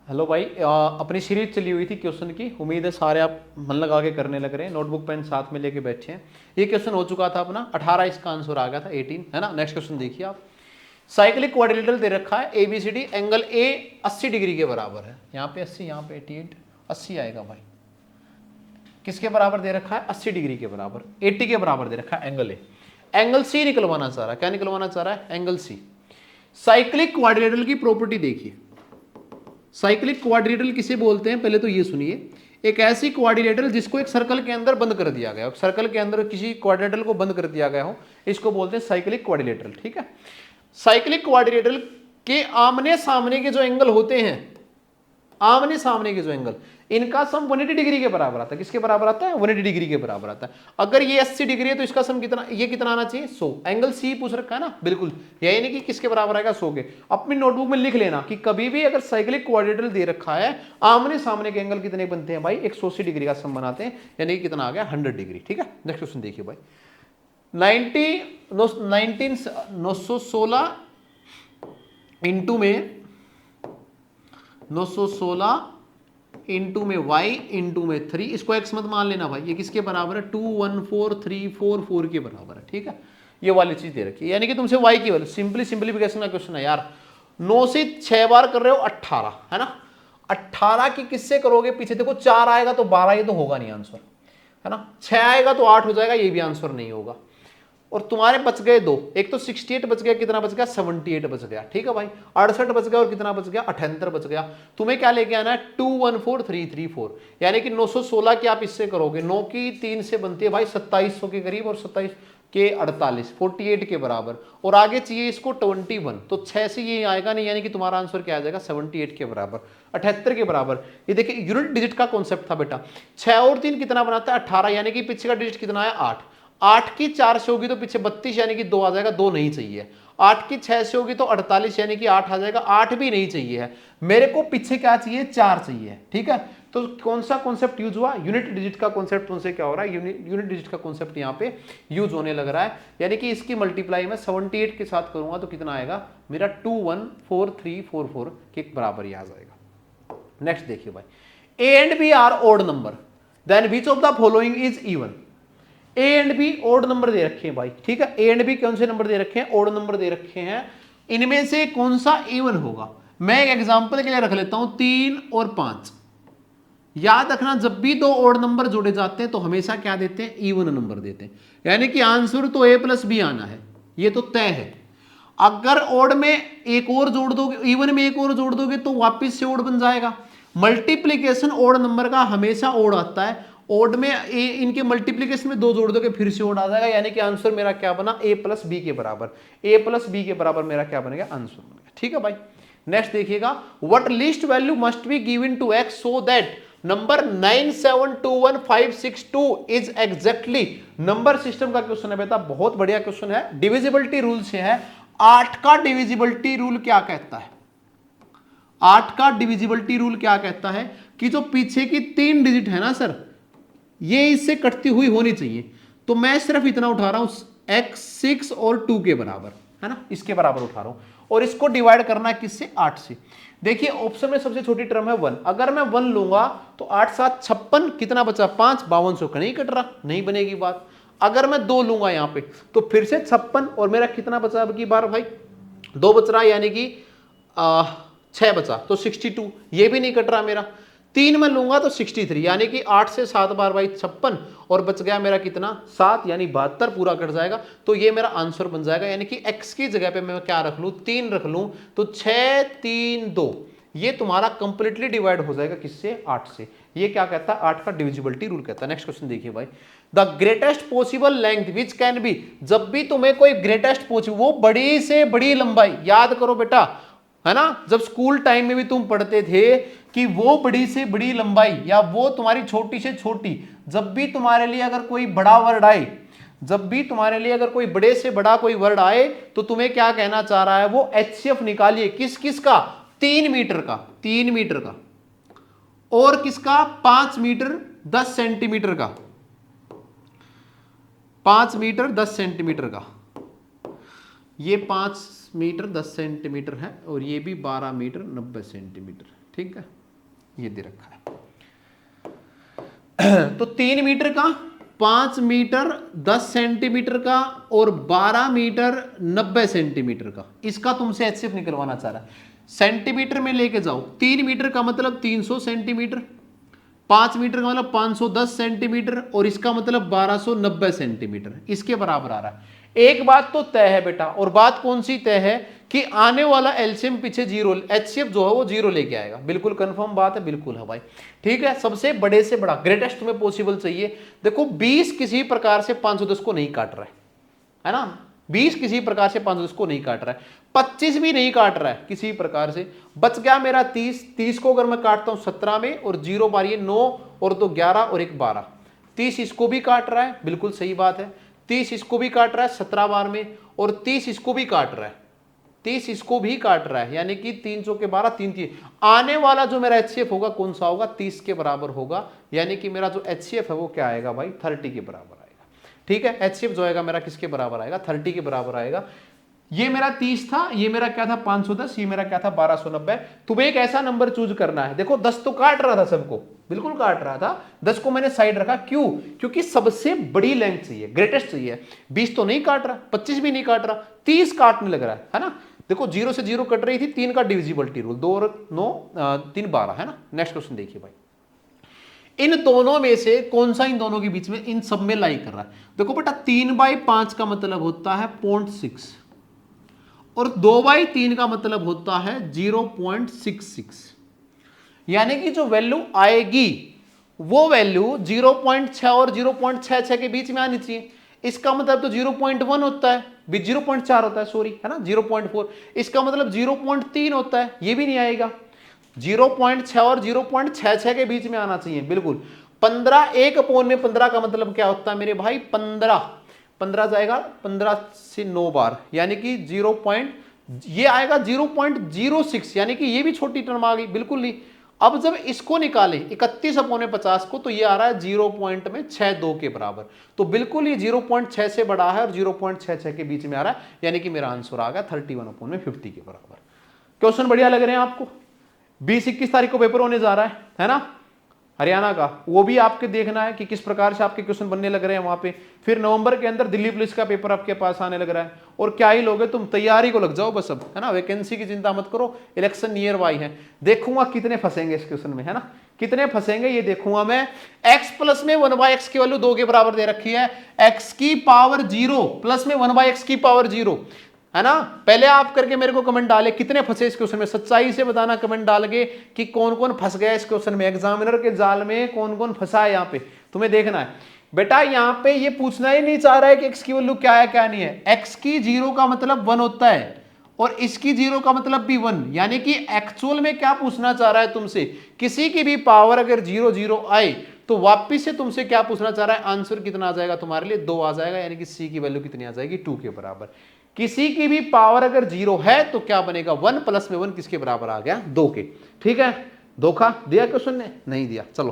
Hello भाई, अपनी series चली हुई थी क्वेश्चन की। उम्मीद है सारे आप मन लगा के करने लग रहे हैं, नोटबुक पेन साथ में लेके बैठे हैं। ये क्वेश्चन हो चुका था अपना 18, इसका आंसर आ गया था 18, है ना। नेक्स्ट क्वेश्चन देखिए आप। साइक्लिक क्वाड्रिलेटरल दे रखा है एबीसीडी, एंगल ए 80 डिग्री के बराबर है। यहाँ पे 80, यहाँ पे 88, 80 आएगा भाई। किसके बराबर दे रखा है? 80 डिग्री के बराबर, 80 के बराबर दे रखा है एंगल ए। एंगल सी निकलवाना चाह रहा है। क्या निकलवाना चाह रहा है? Angle C. साइक्लिक क्वाड्रिलेटरल की प्रॉपर्टी देखिए। साइक्लिक क्वाड्रिलेटरल किसे बोलते हैं, पहले तो ये सुनिए। एक ऐसी क्वाड्रिलेटरल जिसको एक सर्कल के अंदर बंद कर दिया गया हो, सर्कल के अंदर किसी क्वाड्रिलेटरल को बंद कर दिया गया हो, इसको बोलते हैं साइक्लिक क्वाड्रिलेटरल। ठीक है। साइक्लिक क्वाड्रिलेटरल के आमने सामने के जो एंगल होते हैं, आमने सामने के जो एंगल, इनका सम 180 डिग्री के बराबर आता है। किसके बराबर आता है? 180 डिग्री के बराबर आता है। अगर ये 80 डिग्री है तो इसका सम कितना, ये कितना आना चाहिए? 100। एंगल सी पूछ रखा है ना, बिल्कुल यही नहीं कि किसके बराबर आएगा, 100 के। अपनी नोटबुक में लिख लेना कि कभी भी अगर साइक्लिक क्वाड्रिलेटरल दे रखा है, आमने सामने के एंगल कितने बनते हैं भाई? 180 डिग्री का सम बनाते हैं, यानी कि कितना आ गया? 100 डिग्री। ठीक है। नेक्स्ट क्वेश्चन देखिए भाई। 916 इंटू में 916 इंटू में y इंटू में 3, इसको x मत मान लेना भाई। ये किसके बराबर है? 214344 के बराबर है। ठीक है। ये वाली चीज दे रखी है, यानी कि तुमसे y की वैल्यू, सिंप्लीफिकेशन का क्वेश्चन है यार। 9 से 6 बार कर रहे हो 18, है ना। 18 की किससे करोगे? पीछे देखो 4 आएगा तो 12, ये तो होगा नहीं आंसर, है ना। 6 आएगा तो 8 हो जाएगा, ये भी आंसर नहीं होगा। और तुम्हारे बच गए दो, एक तो 68 बच गया, कितना बच गया? 78 बच गया। ठीक है भाई। 68 बच गया और कितना बच गया? 78 बच गया। तुम्हें क्या लेके आना है? 214334, यानी कि 916 की आप इससे करोगे, 9 की 3 से बनती है भाई 2700 के करीब, और 27 के 48, 48 के बराबर। और आगे चाहिए इसको 21, तो 6 से ये आएगा नहीं, यानी कि तुम्हारा आंसर क्या आ जाएगा? 78 के बराबर, 78 के बराबर। ये देखिए यूनिट डिजिट का कॉन्सेप्ट था बेटा। 6 और 3 कितना बनाता है? 18, यानी कि पीछे का डिजिट कितना है? 8। 8 की 4 से होगी तो पीछे 32, यानी कि 2 आ जाएगा, 2 नहीं चाहिए। 8 की 6 से होगी तो 48, यानी कि 8 आ जाएगा, 8 भी नहीं चाहिए है। मेरे को पीछे क्या चाहिए? 4 चाहिए। ठीक है। तो कौन सा कॉन्सेप्ट यूज हुआ? यूनिट डिजिट का कॉन्सेप्ट तुमसे क्या हो रहा है? यूनिट डिजिट का कॉन्सेप्ट यहाँ पे यूज होने लग रहा है, यानी कि इसकी मल्टीप्लाई मैं 78 के साथ करूंगा तो कितना आएगा मेरा? 214344 के बराबर ही आ जाएगा। नेक्स्ट देखिए भाई। A and B are odd number, then which of the following is even. A and B odd number दे रखे हैं भाई। ठीक है। ए एंड बी कौन से नंबर दे रखे हैं? ओड नंबर दे रखे हैं। इनमें से कौन सा इवन होगा? मैं एक एग्जांपल के लिए रख लेता हूं 3 और 5। याद रखना, जब भी दो ओड नंबर जोड़े जाते हैं तो हमेशा क्या देते हैं? इवन नंबर देते हैं, यानी कि आंसर तो ए प्लस बी आना है, ये तो तय है। अगर ओड में एक और जोड़ दोगे, इवन में एक और जोड़ दोगे तो वापिस से ओड बन जाएगा। मल्टीप्लीकेशन ओड नंबर का हमेशा ओड आता है। ओड में इनके मल्टीप्लीकेशन में 2 जोड़ दोगे फिर से ओड आ जाएगा, यानी कि आंसर मेरा क्या बना? ए प्लस बी के बराबर। ए प्लस बी के बराबर मेरा क्या बनेगा? आंसर बनेगा। ठीक है भाई। नेक्स्ट देखिएगा। What least value must be given to X so that number 9721562 is exactly. Number system का क्वेश्चन है बेटा, बहुत बढ़िया क्वेश्चन है, डिविजिबिलिटी रूल से है। 8 का डिविजिबिलिटी रूल क्या कहता है? 8 का डिविजिबिलिटी रूल क्या कहता है कि जो पीछे की 3 डिजिट है ना सर, ये इससे कटती हुई होनी चाहिए। तो मैं सिर्फ इतना उठा रहा हूं, x 6 और 2 के बराबर, है ना, इसके बराबर उठा रहा हूं, और इसको डिवाइड करना है किससे? 8 से। देखिए ऑप्शन में सबसे छोटी टर्म है 1, अगर मैं 1 लूंगा तो 8 7 56, कितना बचा? 5, 5200 का नहीं कट रहा, नहीं बनेगी बात। अगर मैं 2 लूंगा यहां पे तो फिर से 56, और मेरा कितना बचा अब की बार भाई? 2 बच रहा, यानी कि 6 बचा, तो 62, ये भी नहीं कट रहा मेरा। 3 में लूंगा तो 63, यानी कि 8 से 7 बार भाई 56, और बच गया मेरा कितना? 7, यानी 72 पूरा कट जाएगा। तो ये मेरा आंसर बन जाएगा, यानी कि x की जगह पे मैं क्या रख लूं? 3 रख लूं, तो 6 3 2, ये तुम्हारा कंप्लीटली डिवाइड हो जाएगा किससे? 8 से। ये क्या कहता है? 8 का डिविजिबिलिटी रूल कहता है। नेक्स्ट क्वेश्चन देखिए भाई। The greatest possible length which can be, जब भी तुम्हें कोई ग्रेटेस्ट पॉसिबल, वो बड़ी से बड़ी लंबाई, याद करो बेटा, है ना, जब स्कूल टाइम में भी तुम पढ़ते थे कि वो बड़ी से बड़ी लंबाई या वो तुम्हारी छोटी से छोटी, जब भी तुम्हारे लिए अगर कोई बड़ा वर्ड आए, जब भी तुम्हारे लिए अगर कोई बड़े से बड़ा कोई वर्ड आए तो तुम्हें क्या कहना चाह रहा है? वो एचसीएफ निकालिए। किस किस का? 3 मीटर का, 3 मीटर का, और किसका? 5 मीटर 10 सेंटीमीटर का, 5 मीटर 10 सेंटीमीटर का। ये 5 मीटर 10 सेंटीमीटर है, और ये भी 12 मीटर 90 सेंटीमीटर। ठीक है। ये दे रखा है। तो 3 मीटर का, 5 मीटर 10 सेंटीमीटर का और 12 मीटर 90 सेंटीमीटर का, इसका तुमसे एचसीएफ निकलवाना चाह रहा है। सेंटीमीटर में लेके जाओ, 3 मीटर का मतलब 300 सेंटीमीटर, 5 मीटर का मतलब 510 सेंटीमीटर और इसका मतलब 1290 सेंटीमीटर, इसके बराबर आ रहा है। एक बात तो तय है बेटा, और बात कौन सी तय है कि आने वाला एलसीएम पीछे जीरो, एचसीएफ जो है वो जीरो लेके आएगा। बिल्कुल कंफर्म बात है, बिल्कुल है भाई। ठीक है, सबसे बड़े से बड़ा ग्रेटेस्ट तुम्हें पॉसिबल चाहिए। देखो 20 किसी प्रकार से 510 को नहीं काट रहा है ना, 20 किसी प्रकार से 510 को नहीं काट रहा है, 25 भी नहीं काट रहा है किसी प्रकार से। बच गया मेरा 30, 30 को अगर मैं काटता हूं 17 में और 0 बार ये 9 और 2 11 और 1 12, 30 इसको भी काट रहा है, बिल्कुल सही बात है। 30 इसको भी काट रहा है 17 बार में, और 30 इसको भी काट रहा है, 30 इसको भी काट रहा है, यानी कि 3 चौके 12, 3 3। आने वाला जो मेरा एचसीएफ होगा कौन सा होगा, 30 के बराबर होगा, यानी कि मेरा जो एचसीएफ है वो क्या आएगा भाई, 30 के बराबर आएगा। ठीक है, एचसीएफ जो आएगा मेरा किसके बराबर आएगा, 30 के बराबर आएगा। ये मेरा 30 था, ये मेरा क्या था 510, ये मेरा क्या था 1290। तुम्हें एक ऐसा नंबर चूज करना है। देखो 10 तो काट रहा था सबको, बिल्कुल काट रहा था, 10 को मैंने साइड रखा, क्यों, क्योंकि सबसे बड़ी लेंथ चाहिए, ग्रेटेस्ट चाहिए। 20 तो नहीं काट रहा, 25 भी नहीं काट रहा, 30 काटने लग रहा है ना। देखो 0 से 0 कट रही थी, 3 का डिविजिबिलिटी रूल, 2 और 9 3 12 है ना। नेक्स्ट क्वेश्चन देखिए भाई, इन दोनों में से कौन सा इन दोनों के बीच में, इन सब में लाई कर रहा है। देखो बेटा 3/5 का मतलब होता है 0.6 और 2/3 का मतलब होता है 0.66, यानी कि जो वैल्यू आएगी वो वैल्यू 0.6 और 0.66 के बीच में आनी चाहिए। इसका मतलब तो 0.1 होता है, 0.4 होता है, सॉरी है ना, 0.4। इसका मतलब 0.3 होता है, ये भी नहीं आएगा। 0.6 और 0.66 के बीच में आना चाहिए, बिल्कुल। 15 1/15 का मतलब क्या होता है मेरे भाई, 15 जाएगा 15 से 9 बार, यानी कि 0. ये आएगा 0.06, यानी कि ये भी छोटी टर्म आ गई, बिल्कुल नहीं। अब जब इसको निकाले 31/50 को, तो ये आ रहा है 0.62 के बराबर। तो बिल्कुल ये 0.6 से बड़ा है और 0.66 के बीच में आ रहा है, यानी कि मेरा आंसर आ गया 31/50 के बराबर। क्वेश्चन बढ़िया लग रहे हैं आपको। 20-21 तारीख को पेपर होने जा रहा है ना, हरियाणा का, वो भी आपके देखना है कि किस प्रकार से आपके क्वेश्चन बनने लग रहे हैं वहां पे। फिर नवंबर के अंदर दिल्ली पुलिस का पेपर आपके पास आने लग रहा है, और क्या ही लोगे तुम, तैयारी को लग जाओ बस अब, है ना। वैकेंसी की चिंता मत करो, इलेक्शन नियर बाई है। देखूंगा कितने फंसेंगे इस क्वेश्चन में, है ना, कितने फंसेंगे ये देखूंगा मैं। x प्लस में 1/x की वैल्यू 2 के बराबर दे रखी है, x की पावर 0 प्लस में 1/x की पावर 0, है ना। पहले आप करके मेरे को कमेंट डाले कितने फंसे इस क्वेश्चन में, सच्चाई से बताना कमेंट डाल के कि कौन कौन फंस गया इस क्वेश्चन में, एग्जामिनर के जाल में कौन कौन फंसा है। यहाँ पे तुम्हें देखना है बेटा, यहाँ पे ये पूछना ही नहीं चाह रहा है कि x की वैल्यू क्या है क्या नहीं है। x की 0 का मतलब 1 होता है और इसकी 0 का मतलब भी 1, यानी कि एक्चुअल में क्या पूछना चाह रहा है तुमसे, किसी की भी पावर अगर 0 0 आए तो वापिस से तुमसे क्या पूछना चाह रहा है, आंसर कितना आ जाएगा तुम्हारे लिए, 2 आ जाएगा, यानी कि c की वैल्यू कितनी आ जाएगी, 2 के बराबर। किसी की भी पावर अगर 0 है तो क्या बनेगा, 1 प्लस में 1 किसके बराबर आ गया, 2 के। ठीक है, धोखा दिया क्वेश्चन ने, नहीं दिया। चलो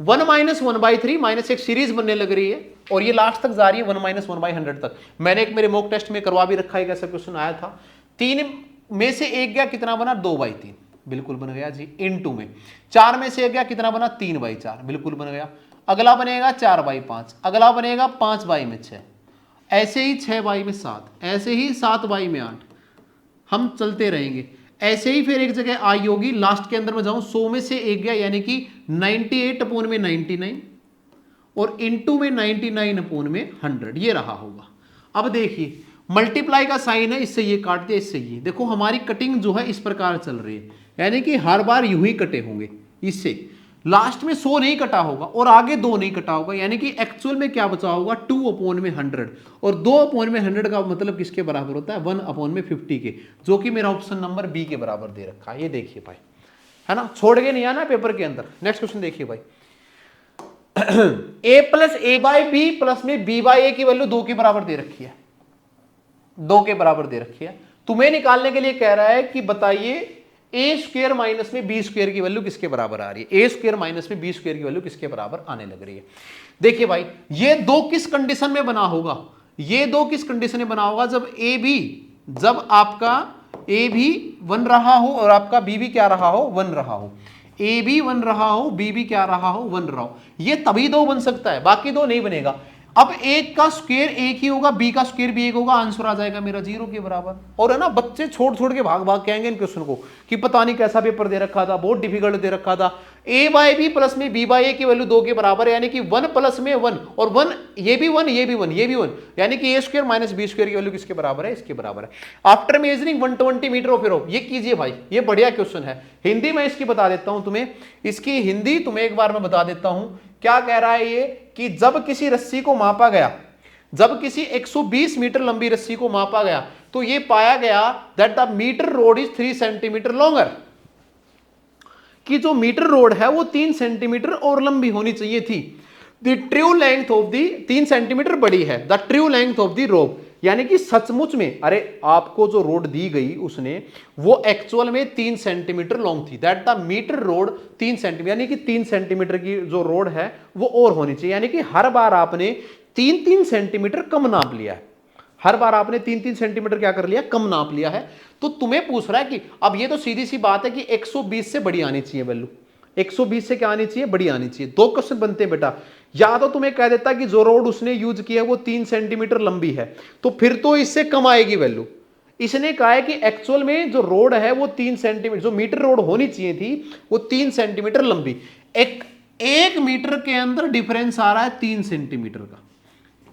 1 - 1/3 माइनस एक सीरीज बनने लग रही है और ये लास्ट तक जा रही है 1 - 1/100 तक। मैंने एक मेरे मॉक टेस्ट में करवा भी रखा है, ऐसा क्वेश्चन आया था। 3 में से 1 गया, कितना बना, 2/3, बिल्कुल बन गया जी। इनटू में 4 में से 1 गया, कितना बना, 3/4, बिल्कुल बन गया। अगला बनेगा 4/5, अगला बनेगा 5/6, ऐसे ही 6/7, ऐसे ही 7/8, हम चलते रहेंगे ऐसे ही। फिर एक जगह आई होगी, लास्ट के अंदर में जाऊं, 100 में से 1 गया, यानी कि 98/99 और इनटू में 99/100, ये रहा होगा। अब देखिए मल्टीप्लाई का साइन है, इससे ये काट दिया, इससे ये। देखो हमारी कटिंग जो है इस प्रकार चल रही है, यानी कि हर बार यूं ही कटे होंगे, इससे लास्ट में 100 नहीं कटा होगा और आगे 2 नहीं कटा होगा, यानी कि एक्चुअल में क्या बचा होगा, 2/100, और 2/100 का मतलब किसके बराबर होता है, 1/50 के, जो कि मेरा ऑप्शन नंबर बी के बराबर दे रखा है। ये देखिए भाई, है ना, छोड़ के नहीं आना पेपर के अंदर। नेक्स्ट क्वेश्चन देखिए भाई, a प्लस a/b प्लस में b/a की वैल्यू 2 के बराबर दे रखी है, 2 के बराबर दे रखी है। तुम्हें निकालने के लिए कह रहा है कि बताइए a² माइनस में b² की वैल्यू किसके बराबर आ रही है, a² माइनस में b² की वैल्यू किसके बराबर आने लग रही है। देखिए भाई, ये 2 किस कंडीशन में बना होगा, ये 2 किस कंडीशन में बना होगा, जब आपका a भी 1 रहा हो और आपका b भी क्या रहा हो, 1 रहा हो। ए भी 1 रहा हो, बी भी क्या रहा हो, 1 रहा हो, ये तभी 2 बन सकता है, बाकी 2 नहीं बनेगा। अब एक का स्क्वायर एक ही होगा, बी का स्क्वायर भी एक होगा, आंसर आ जाएगा मेरा 0 के बराबर। और है ना, बच्चे छोड़ छोड़ के भाग भाग के आएंगे इन क्वेश्चन को कि पता नहीं कैसा पेपर दे रखा था, बहुत डिफिकल्ट दे रखा था। ए बाय बी प्लस में बी बाय ए की वैल्यू 2 के बराबर है, यानी कि 1 प्लस में 1 और 1, ये भी 1 ये भी 1 ये भी 1, यानी कि ए स्क्वायर माइनस बी स्क्वायर की वैल्यू किसके बराबर है, इसके बराबर है। आफ्टर मेजरिंग 120 मीटर ऑफ ए रोप, ये कीजिए भाई, ये बढ़िया क्वेश्चन है। हिंदी में इसकी बता देता हूं तुम्हें, इसकी हिंदी तुम्हें एक बार मैं बता देता हूं। क्या कह रहा है ये कि जब किसी रस्सी को मापा गया, जब किसी 120 मीटर लंबी रस्सी को मापा गया तो यह पाया गया that the metre rod is 3 centimetre longer, कि जो मीटर रोड है वो 3 सेंटीमीटर और लंबी होनी चाहिए थी। The true length of the 3 centimetre बड़ी है, the true length of the rope, यानी कि सचमुच में, अरे आपको जो रोड दी गई उसने वो एक्चुअल में 3 सेंटीमीटर लॉन्ग थी, that the metre rod 3 centimetre, यानी कि 3 सेंटीमीटर की जो रोड है वो और होनी चाहिए, यानी कि हर बार आपने 3-3 सेंटीमीटर कम नाप लिया है, हर बार आपने 3-3 सेंटीमीटर क्या कर लिया, कम नाप लिया है। तो तुम्हें पूछ रहा है कि अब ये तो सीधी सी बात है कि 120 से बड़ी आनी चाहिए वैल्यू, 120 से क्या आनी चाहिए, बड़ी आनी चाहिए। 2 क्वेश्चन बनते हैं बेटा, या तो तुम्हें कह देता कि जो रोड उसने यूज किया है वो 3 सेंटीमीटर लंबी है, तो फिर तो इससे कम आएगी वैल्यू। इसने कहा है कि एक्चुअल में जो रोड है वो 3 सेंटीमीटर, जो मीटर रोड होनी चाहिए थी वो 3 सेंटीमीटर लंबी। एक मीटर के अंदर डिफरेंस आ रहा है 3 सेंटीमीटर का,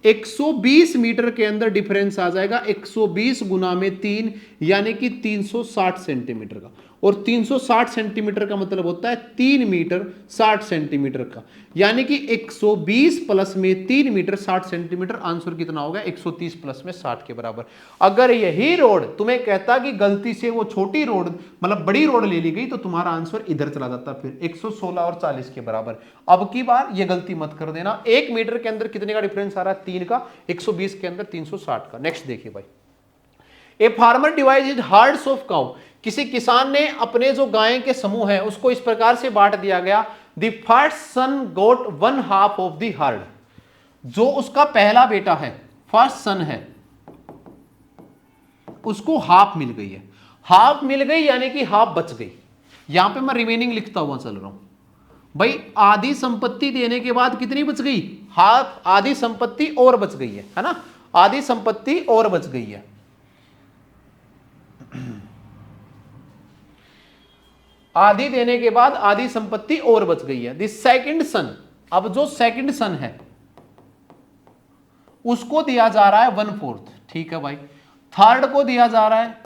120 मीटर के अंदर डिफरेंस आ जाएगा 120 गुना में 3, यानी कि 360 सेंटीमीटर का, और 360 सेंटीमीटर का मतलब होता है 3 मीटर 60 सेंटीमीटर का, यानी कि 120 प्लस में 3 मीटर 60 सेंटीमीटर, आंसर कितना होगा 130 प्लस में 60 के बराबर। अगर यही रोड तुम्हें कहता कि गलती से वो छोटी रोड मतलब बड़ी रोड ले ली गई तो तुम्हारा आंसर इधर चला जाता, फिर 116 और 40 के बराबर। अब की बार ये गलती मत कर देना, 1 मीटर के अंदर कितने का डिफरेंस आ रहा है, 3 का, 120 के अंदर 360 का। नेक्स्ट देखिए भाई, a farmer divided hertz of cow, किसी किसान ने अपने जो गाय के समूह है उसको इस प्रकार से बांट दिया गया, the first son got 1/2 of the herd, जो उसका पहला बेटा है, फर्स्ट सन है, उसको हाफ मिल गई है, हाफ मिल गई यानी कि हाफ बच गई। यहां पे मैं रिमेनिंग लिखता हुआ चल रहा हूं भाई, आधी संपत्ति देने के बाद कितनी बच गई, हाफ, आधी संपत्ति और बच गई है ना, आधी संपत्ति और बच गई है। आधी देने के बाद आधी संपत्ति और बच गई है। द सेकंड सन, अब जो सेकंड सन है उसको दिया जा रहा है 1/4, ठीक है भाई। थर्ड को दिया जा रहा है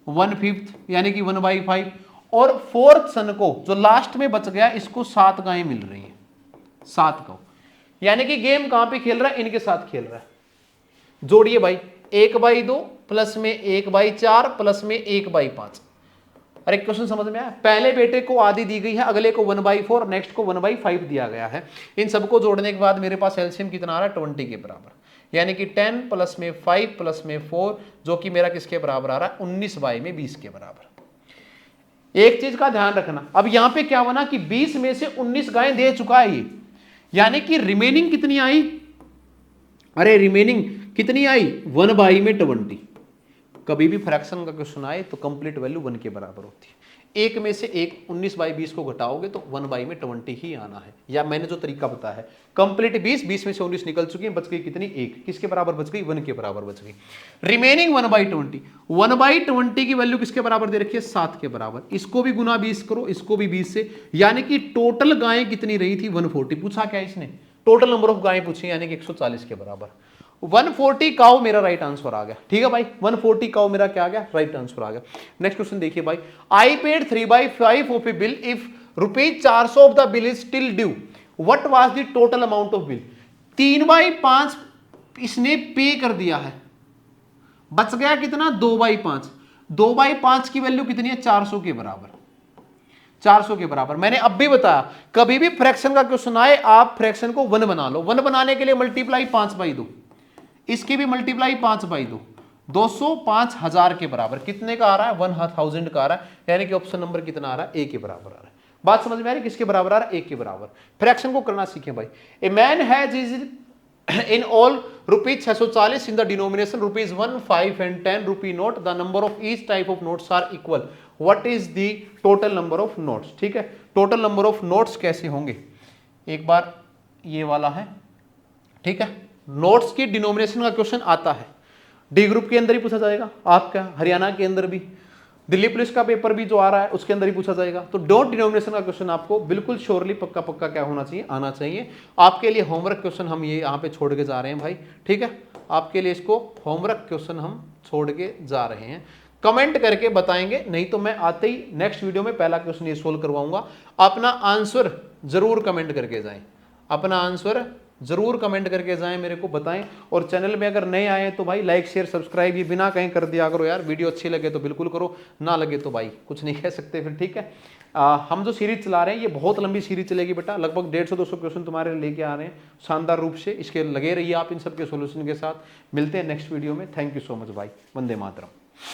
1/5 यानी कि 1/5, और फोर्थ सन को जो लास्ट में बच गया इसको 7 गायें मिल रही हैं, 7 गौ, यानी कि गेम कहां पे खेल रहा है, इनके साथ खेल रहा है। जोड़िए भाई, 1/2 प्लस में 1/4 प्लस में 1/5। अरे क्वेश्चन समझ में आया, पहले बेटे को आधी दी गई है, अगले को 1/4, नेक्स्ट को 1/5 दिया गया है। इन सबको जोड़ने के बाद मेरे पास एलसीएम कितना आ रहा है, 20 के बराबर, यानी कि 10 प्लस में 5 प्लस में 4, जो कि मेरा किसके बराबर आ रहा है, 19/20 के बराबर। एक चीज का ध्यान रखना, अब यहां पे क्या बना कि 20 में से 19 गायें दे चुका है ये, यानी कि रिमेनिंग कितनी आई, अरे रिमेनिंग कितनी आई, 1/20। कभी भी फ्रैक्शन का क्वेश्चन आए तो कंप्लीट वैल्यू 1 के बराबर होती है। एक में से एक 19/20 को घटाओगे तो 1/20 ही आना है, या मैंने जो तरीका बताया है, कंप्लीट 20 में से 19 निकल चुकी है, बच गई कितनी, 1, किसके बराबर बच गई, 1 के बराबर बच गई। रिमेनिंग 1/20, 1/20 की वैल्यू किसके बराबर दे रखी है, 7 के बराबर। इसको भी गुना 20 करो, इसको भी 20 से, यानी कि टोटल गायें कितनी रही थी, 140। पूछा क्या इसने, टोटल नंबर ऑफ गायें पूछी, यानी कि 140 के बराबर। 140 काउ मेरा राइट आंसर आ गया, ठीक है भाई, 140 काउ मेरा क्या आ गया, राइट आंसर आ गया। नेक्स्ट क्वेश्चन देखिए भाई, I paid 3/5 of A bill if ₹400 of the bill is still due, what was the total amount of bill. 3/5 इसने पे कर दिया है, बच गया कितना, 2/5। 2/5 की वैल्यू कितनी है, 400 के बराबर, 400 के बराबर। मैंने अब भी बताया, कभी भी फ्रैक्शन का क्वेश्चन आए आप फ्रैक्शन को 1 बना लो, 1 बनाने के लिए मल्टीप्लाई 5/2, इसकी भी मल्टीप्लाई 5/2, 200 5000 के बराबर, कितने का आ रहा है, 1000 का आ रहा है, यानी कि ऑप्शन नंबर कितना आ रहा है, ए के बराबर आ रहा है। बात समझ में आ रही, किसके बराबर आ रहा है, 1 के बराबर। फ्रैक्शन को करना सीखें भाई। A man has in all rupees 640 in the denomination rupees 1, 5 and 10 rupee note, the number of each type of notes are equal, what is the total number of notes। ठीक है, total number of notes कैसे होंगे, एक बार ये वाला है, ठीक है, नोट्स की डिनोमिनेशन का क्वेश्चन आता है, डी ग्रुप के अंदर ही पूछा जाएगा, आपका हरियाणा के अंदर भी, दिल्ली पुलिस का पेपर भी जो आ रहा है उसके अंदर ही पूछा जाएगा। तो डॉट डिनोमिनेशन का क्वेश्चन आपको बिल्कुल श्योरली पक्का पक्का क्या होना चाहिए, आना चाहिए। आपके लिए होमवर्क क्वेश्चन हम ये यहाँ पे छोड़ के जा रहे हैं भाई, ठीक है, आपके लिए इसको होमवर्क क्वेश्चन हम छोड़ के जा रहे हैं। कमेंट करके बताएंगे, नहीं तो मैं आते ही नेक्स्ट वीडियो में पहला क्वेश्चन ये सोल्व करवाऊंगा। अपना आंसर जरूर कमेंट करके जाएं, अपना आंसर जरूर कमेंट करके जाएं, मेरे को बताएं। और चैनल में अगर नए आए तो भाई लाइक शेयर सब्सक्राइब ये बिना कहीं कर दिया करो यार, वीडियो अच्छी लगे तो बिल्कुल करो, ना लगे तो भाई कुछ नहीं कह सकते फिर, ठीक है। हम जो सीरीज चला रहे हैं ये बहुत लंबी सीरीज चलेगी बेटा, लगभग 150-200 क्वेश्चन तुम्हारे लेके आ रहे हैं शानदार रूप से, इसके लगे रहिए आप इन सब के सोल्यूशन के साथ। मिलते हैं नेक्स्ट वीडियो में, थैंक यू सो मच भाई, वंदे मातरम।